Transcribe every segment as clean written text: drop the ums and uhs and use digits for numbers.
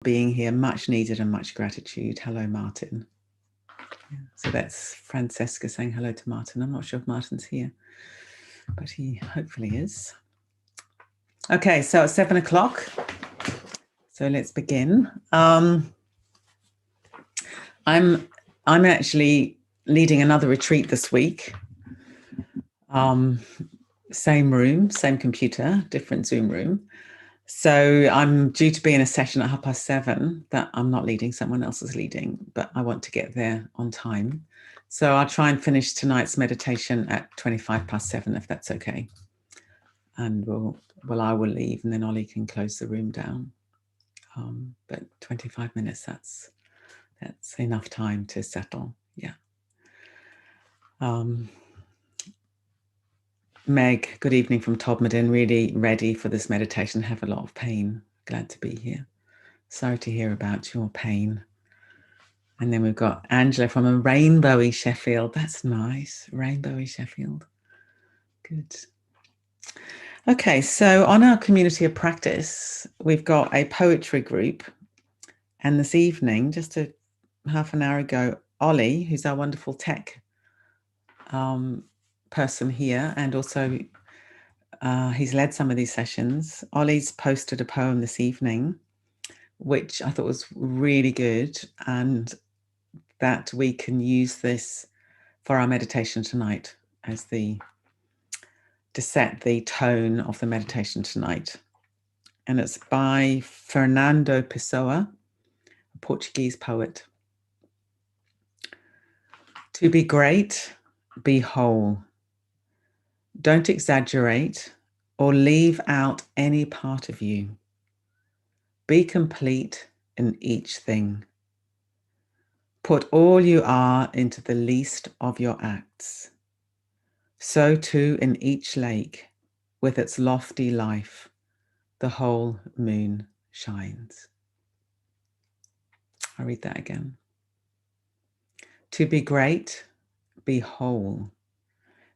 being here, much needed and much gratitude. Hello, Martin. Yeah, so that's Francesca saying hello to Martin. I'm not sure if Martin's here, but he hopefully is. Okay, so it's 7 o'clock. So let's begin. I'm actually leading another retreat this week. Same room, same computer, different Zoom room. So I'm due to be in a session at 7:30 that I'm not leading, someone else is leading, but I want to get there on time. So I'll try and finish tonight's meditation at 7:25, if that's okay. And I will leave and then Ollie can close the room down. But 25 minutes, that's enough time to settle. Yeah. Meg, good evening from Todmorden. Really ready for this meditation. Have a lot of pain. Glad to be here. Sorry to hear about your pain. And then we've got Angela from a rainbowy Sheffield. That's nice. Rainbowy Sheffield. Good. Okay, so on our community of practice, we've got a poetry group. And this evening, just a half an hour ago, Ollie, who's our wonderful tech person here, and also he's led some of these sessions. Ollie's posted a poem this evening, which I thought was really good, and that we can use this for our meditation tonight to set the tone of the meditation tonight. And it's by Fernando Pessoa, a Portuguese poet. To be great, be whole. Don't exaggerate or leave out any part of you. Be complete in each thing. Put all you are into the least of your acts. So too in each lake, with its lofty life, the whole moon shines. I'll read that again. To be great, be whole.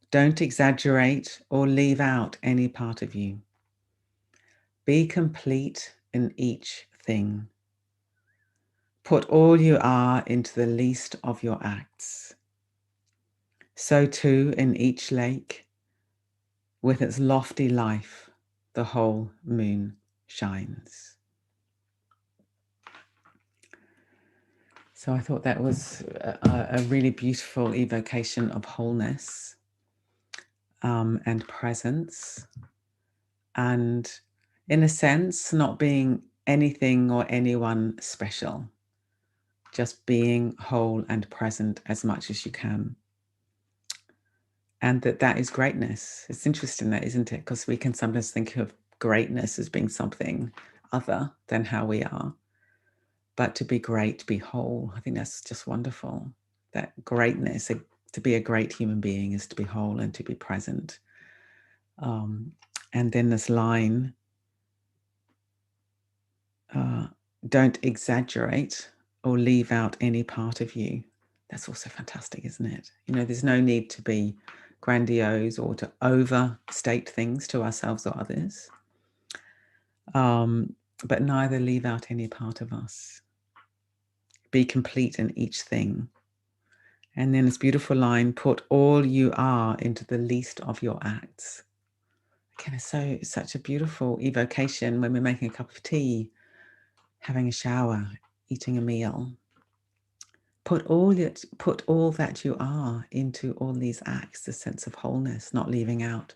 Don't exaggerate or leave out any part of you. Be complete in each thing. Put all you are into the least of your acts. So too in each lake, with its lofty life, the whole moon shines. So I thought that was a really beautiful evocation of wholeness and presence, and in a sense, not being anything or anyone special, just being whole and present as much as you can. And that is greatness. It's interesting that, isn't it? Because we can sometimes think of greatness as being something other than how we are. But to be great, be whole, I think that's just wonderful. That greatness, to be a great human being is to be whole and to be present. And then this line, don't exaggerate or leave out any part of you. That's also fantastic, isn't it? You know, there's no need to be grandiose or to overstate things to ourselves or others, but neither leave out any part of us. Be complete in each thing. And then this beautiful line, put all you are into the least of your acts. Again, it's such a beautiful evocation when we're making a cup of tea, having a shower, eating a meal. Put all that you are into all these acts, the sense of wholeness, not leaving out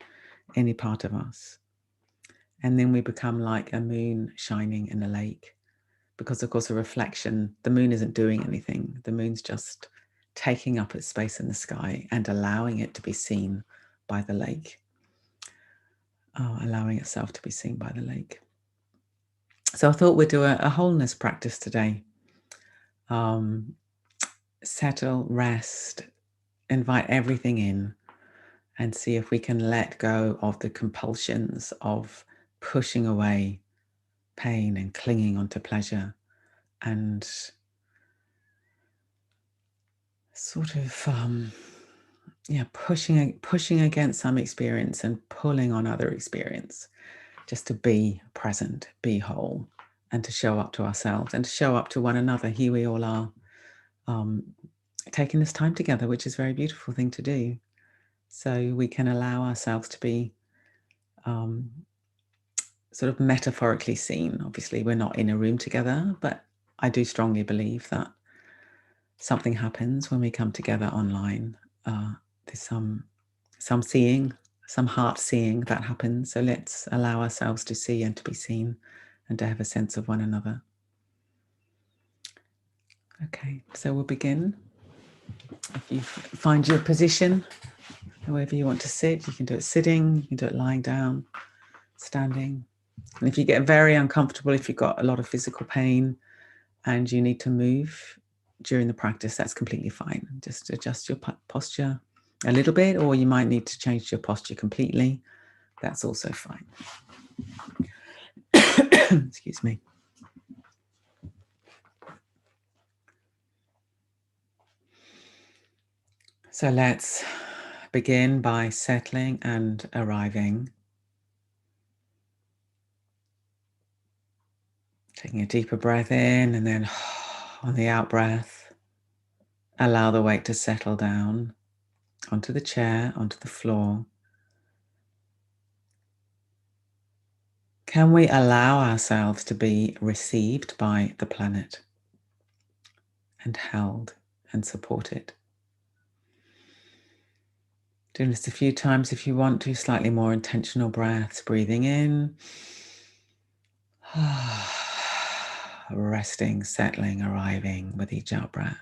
any part of us. And then we become like a moon shining in a lake, because of course a reflection, the moon isn't doing anything. The moon's just taking up its space in the sky and allowing it to be seen by the lake. Allowing itself to be seen by the lake. So I thought we'd do a wholeness practice today. Settle, rest, invite everything in, and see if we can let go of the compulsions of pushing away pain and clinging onto pleasure and sort of pushing against some experience and pulling on other experience, just to be present, be whole, and to show up to ourselves and to show up to one another. Here we all are, taking this time together, which is a very beautiful thing to do. So we can allow ourselves to be sort of metaphorically seen. Obviously, we're not in a room together, but I do strongly believe that something happens when we come together online. There's some seeing, some heart seeing that happens. So let's allow ourselves to see and to be seen and to have a sense of one another. Okay, so we'll begin. If you find your position, however you want to sit, you can do it sitting, you can do it lying down, standing. And if you get very uncomfortable, if you've got a lot of physical pain and you need to move during the practice, that's completely fine. Just adjust your posture a little bit, or you might need to change your posture completely. That's also fine. Excuse me. So let's begin by settling and arriving. Taking a deeper breath in, and then on the out breath, allow the weight to settle down onto the chair, onto the floor. Can we allow ourselves to be received by the planet and held and supported? Doing this a few times if you want to, slightly more intentional breaths, breathing in, resting, settling, arriving with each out breath.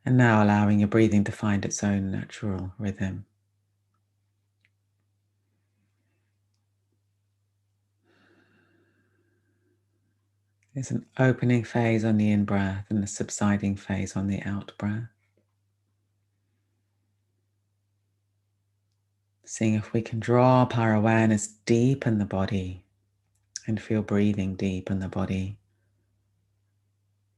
And now allowing your breathing to find its own natural rhythm. There's an opening phase on the in-breath and a subsiding phase on the out-breath. Seeing if we can drop our awareness deep in the body and feel breathing deep in the body.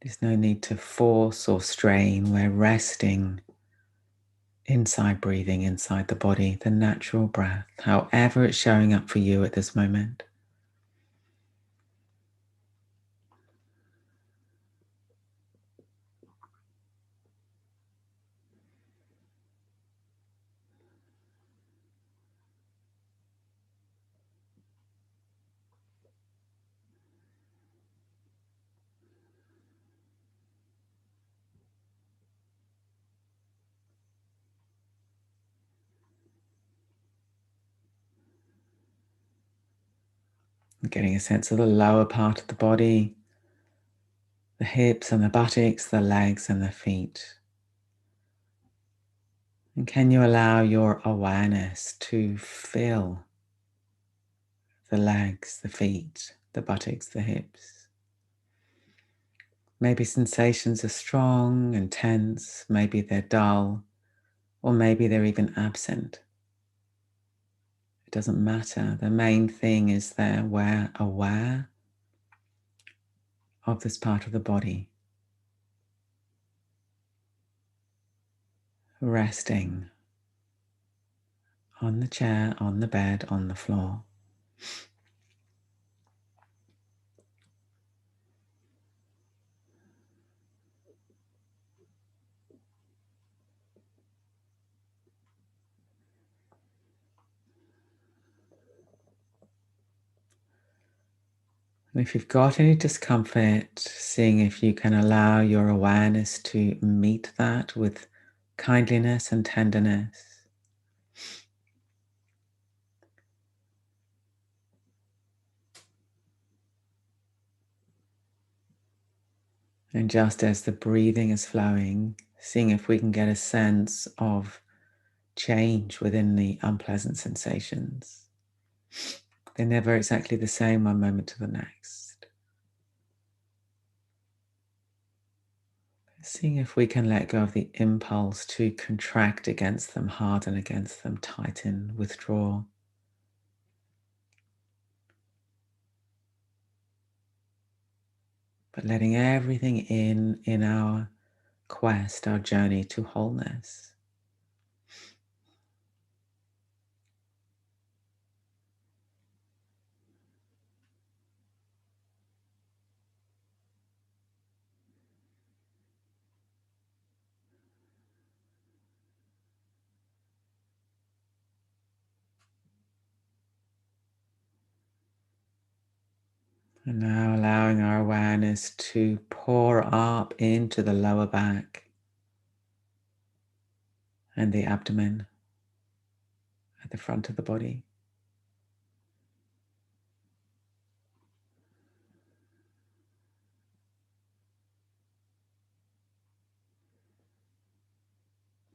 There's no need to force or strain. We're resting inside breathing, inside the body, the natural breath, however it's showing up for you at this moment. Getting a sense of the lower part of the body, the hips and the buttocks, the legs and the feet. And can you allow your awareness to fill the legs, the feet, the buttocks, the hips? Maybe sensations are strong and tense, maybe they're dull, or maybe they're even absent. It doesn't matter. The main thing is that we're aware of this part of the body, resting on the chair, on the bed, on the floor. And if you've got any discomfort, seeing if you can allow your awareness to meet that with kindliness and tenderness. And just as the breathing is flowing, seeing if we can get a sense of change within the unpleasant sensations. They're never exactly the same one moment to the next. Seeing if we can let go of the impulse to contract against them, harden against them, tighten, withdraw. But letting everything in our quest, our journey to wholeness. And now allowing our awareness to pour up into the lower back and the abdomen at the front of the body.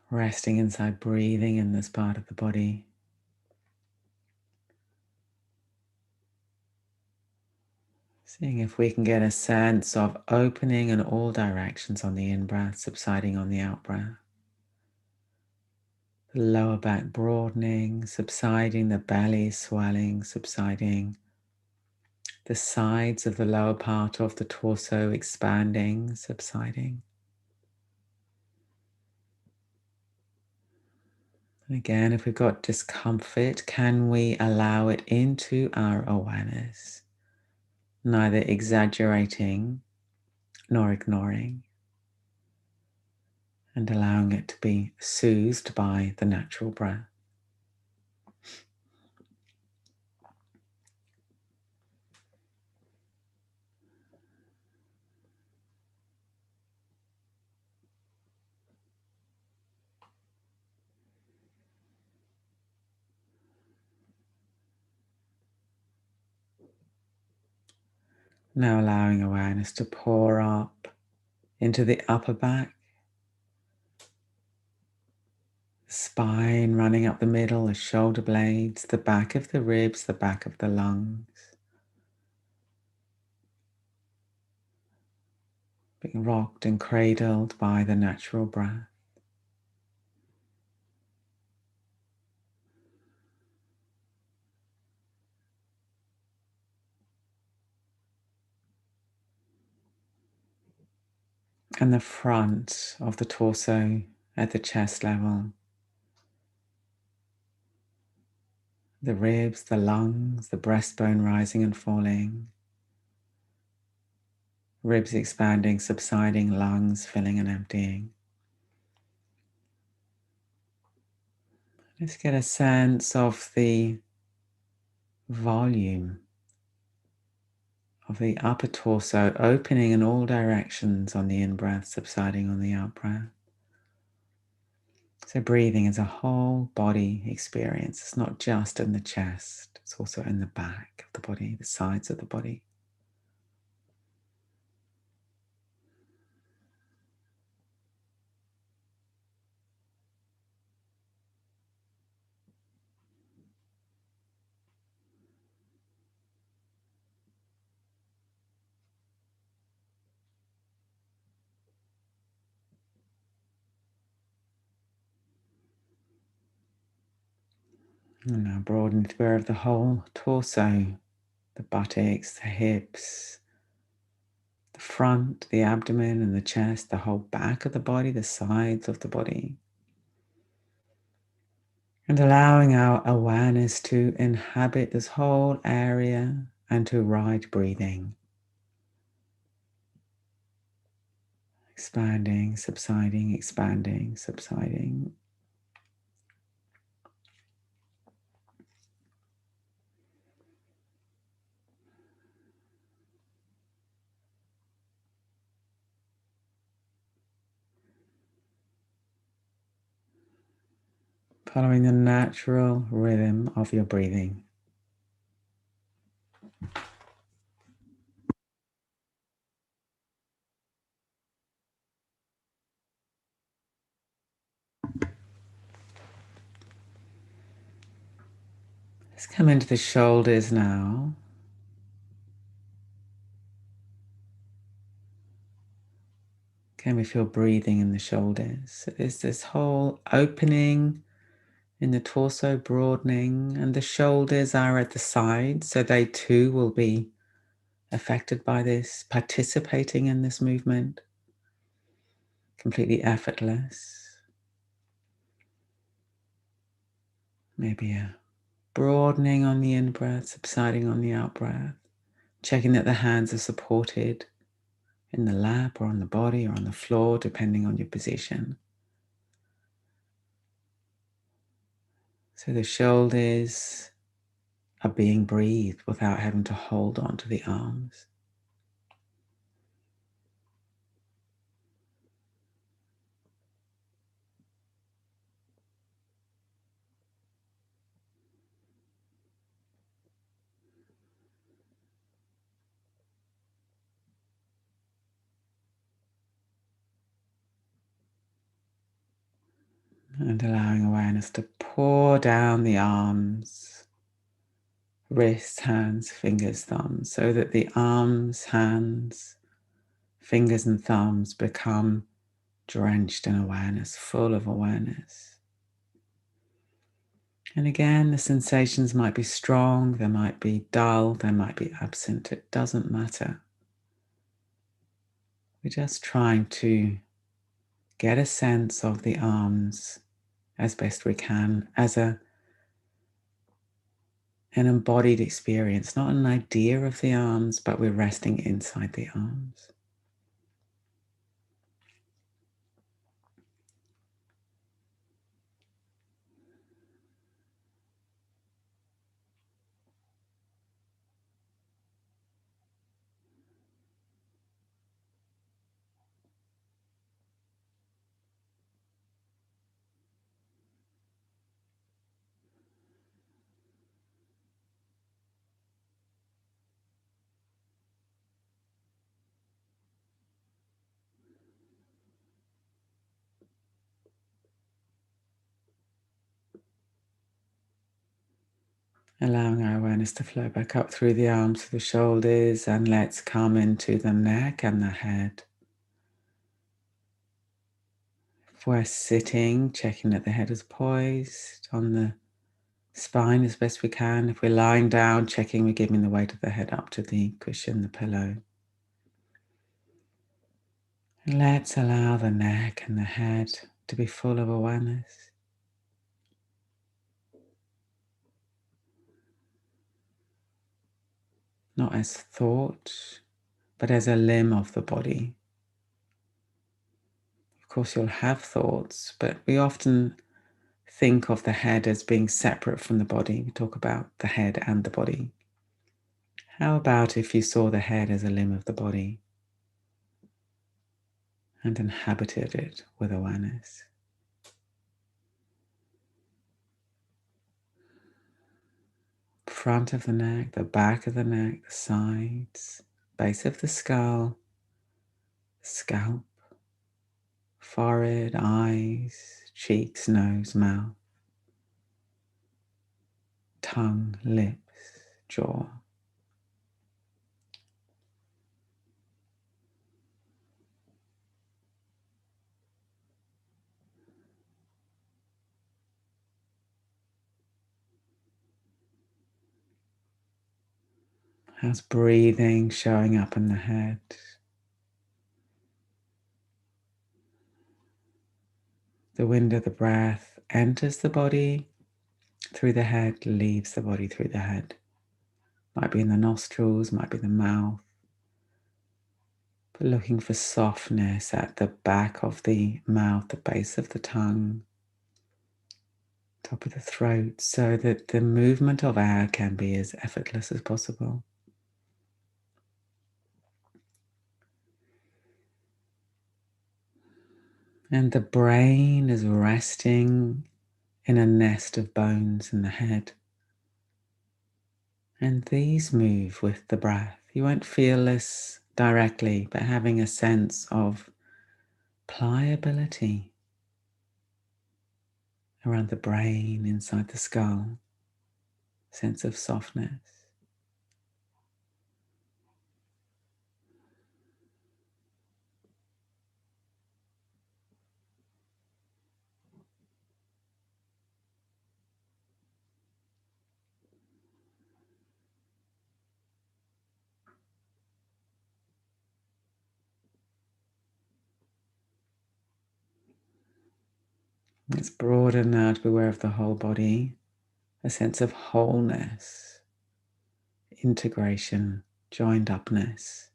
Resting inside, breathing in this part of the body. Seeing if we can get a sense of opening in all directions on the in-breath, subsiding on the out-breath. The lower back broadening, subsiding, the belly swelling, subsiding. The sides of the lower part of the torso expanding, subsiding. And again, if we've got discomfort, can we allow it into our awareness? Neither exaggerating nor ignoring, and allowing it to be soothed by the natural breath. Now allowing awareness to pour up into the upper back, spine running up the middle, the shoulder blades, the back of the ribs, the back of the lungs. Being rocked and cradled by the natural breath. And the front of the torso at the chest level. The ribs, the lungs, the breastbone rising and falling. Ribs expanding, subsiding, lungs filling and emptying. Just get a sense of the volume of the upper torso opening in all directions on the in-breath, subsiding on the out-breath. So breathing is a whole body experience. It's not just in the chest, it's also in the back of the body, the sides of the body. And now broaden to aware of the whole torso, the buttocks, the hips, the front, the abdomen and the chest, the whole back of the body, the sides of the body. And allowing our awareness to inhabit this whole area and to ride breathing. Expanding, subsiding, expanding, subsiding. Following the natural rhythm of your breathing. Let's come into the shoulders now. Can we feel breathing in the shoulders? So there's this whole opening in the torso, broadening, and the shoulders are at the side, so they too will be affected by this, participating in this movement, completely effortless. Maybe a broadening on the in-breath, subsiding on the out-breath, checking that the hands are supported in the lap or on the body or on the floor, depending on your position. So the shoulders are being breathed without having to hold on to the arms. And allowing awareness to pour down the arms, wrists, hands, fingers, thumbs, so that the arms, hands, fingers and thumbs become drenched in awareness, full of awareness. And again, the sensations might be strong, they might be dull, they might be absent. It doesn't matter. We're just trying to get a sense of the arms as best we can as an embodied experience, not an idea of the arms, but we're resting inside the arms. Allowing our awareness to flow back up through the arms to the shoulders, and let's come into the neck and the head. If we're sitting, checking that the head is poised on the spine as best we can. If we're lying down, checking we're giving the weight of the head up to the cushion, the pillow. And let's allow the neck and the head to be full of awareness. Not as thought, but as a limb of the body. Of course, you'll have thoughts, but we often think of the head as being separate from the body. We talk about the head and the body. How about if you saw the head as a limb of the body and inhabited it with awareness? Front of the neck, the back of the neck, the sides, base of the skull, scalp, forehead, eyes, cheeks, nose, mouth, tongue, lips, jaw. How's breathing showing up in the head? The wind of the breath enters the body through the head, leaves the body through the head. Might be in the nostrils, might be the mouth. But looking for softness at the back of the mouth, the base of the tongue, top of the throat, so that the movement of air can be as effortless as possible. And the brain is resting in a nest of bones in the head. And these move with the breath. You won't feel this directly, but having a sense of pliability around the brain, inside the skull, sense of softness. Let's broaden now to be aware of the whole body, a sense of wholeness, integration, joined upness.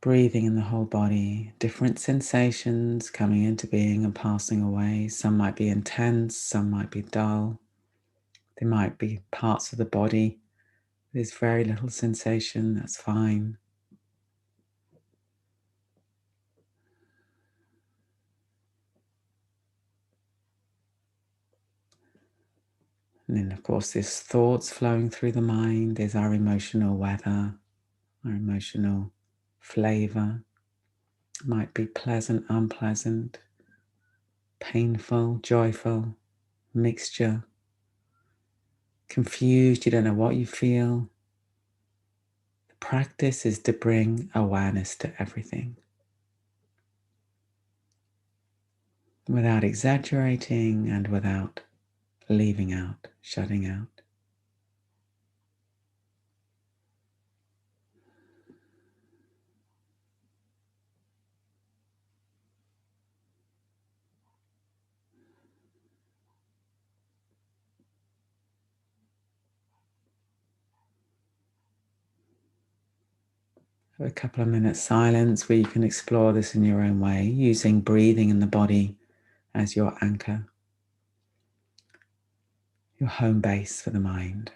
Breathing in the whole body, different sensations coming into being and passing away. Some might be intense, some might be dull. There might be parts of the body there's very little sensation, that's fine. And then, of course, there's thoughts flowing through the mind. There's our emotional weather, our emotional flavor. It might be pleasant, unpleasant, painful, joyful, mixture, confused, you don't know what you feel. The practice is to bring awareness to everything without exaggerating and without leaving out, shutting out. Have a couple of minutes silence where you can explore this in your own way, using breathing in the body as your anchor, your home base for the mind.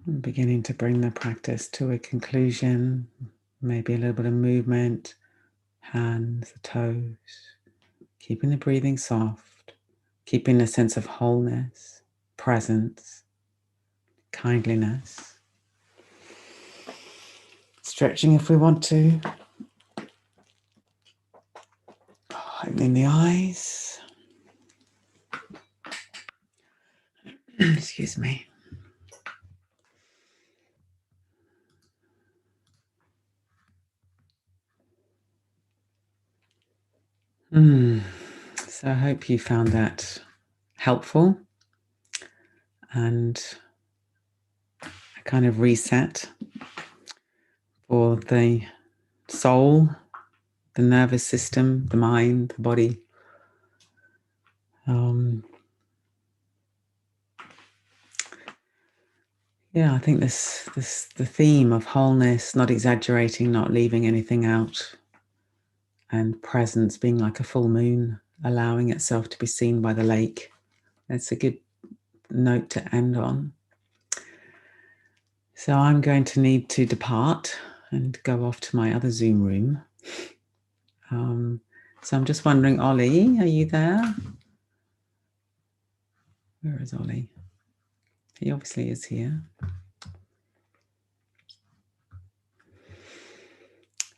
And beginning to bring the practice to a conclusion, maybe a little bit of movement, hands, the toes, keeping the breathing soft, keeping a sense of wholeness, presence, kindliness. Stretching if we want to. Opening the eyes. Excuse me. So I hope you found that helpful and a kind of reset for the soul, the nervous system, the mind, the body. I think the theme of wholeness, not exaggerating, not leaving anything out, and presence, being like a full moon, allowing itself to be seen by the lake. That's a good note to end on. So I'm going to need to depart and go off to my other Zoom room. So I'm just wondering, Ollie, are you there? Where is Ollie? He obviously is here.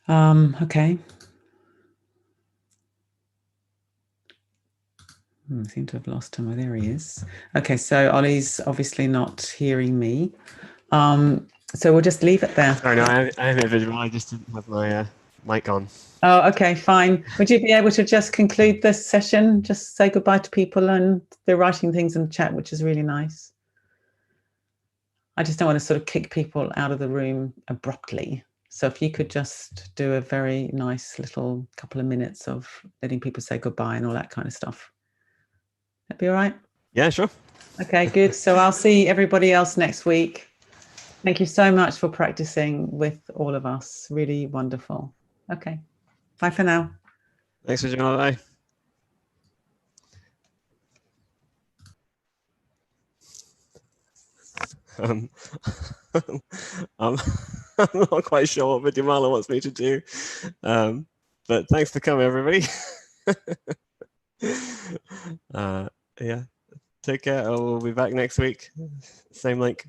Okay. I seem to have lost him. Oh, there he is. Okay, so Ollie's obviously not hearing me. So we'll just leave it there. Sorry, no, I have a visual. I just didn't have my mic on. Oh, okay, fine. Would you be able to just conclude this session? Just say goodbye to people, and they're writing things in the chat, which is really nice. I just don't want to sort of kick people out of the room abruptly. So if you could just do a very nice little couple of minutes of letting people say goodbye and all that kind of stuff. That'd be all right? Yeah, sure. Okay, good. So I'll see everybody else next week. Thank you so much for practicing with all of us. Really wonderful. Okay. Bye for now. Thanks, Vidyamala. Bye. I'm not quite sure what Vidyamala wants me to do, but thanks for coming, everybody. Yeah, take care. We'll be back next week. Same link.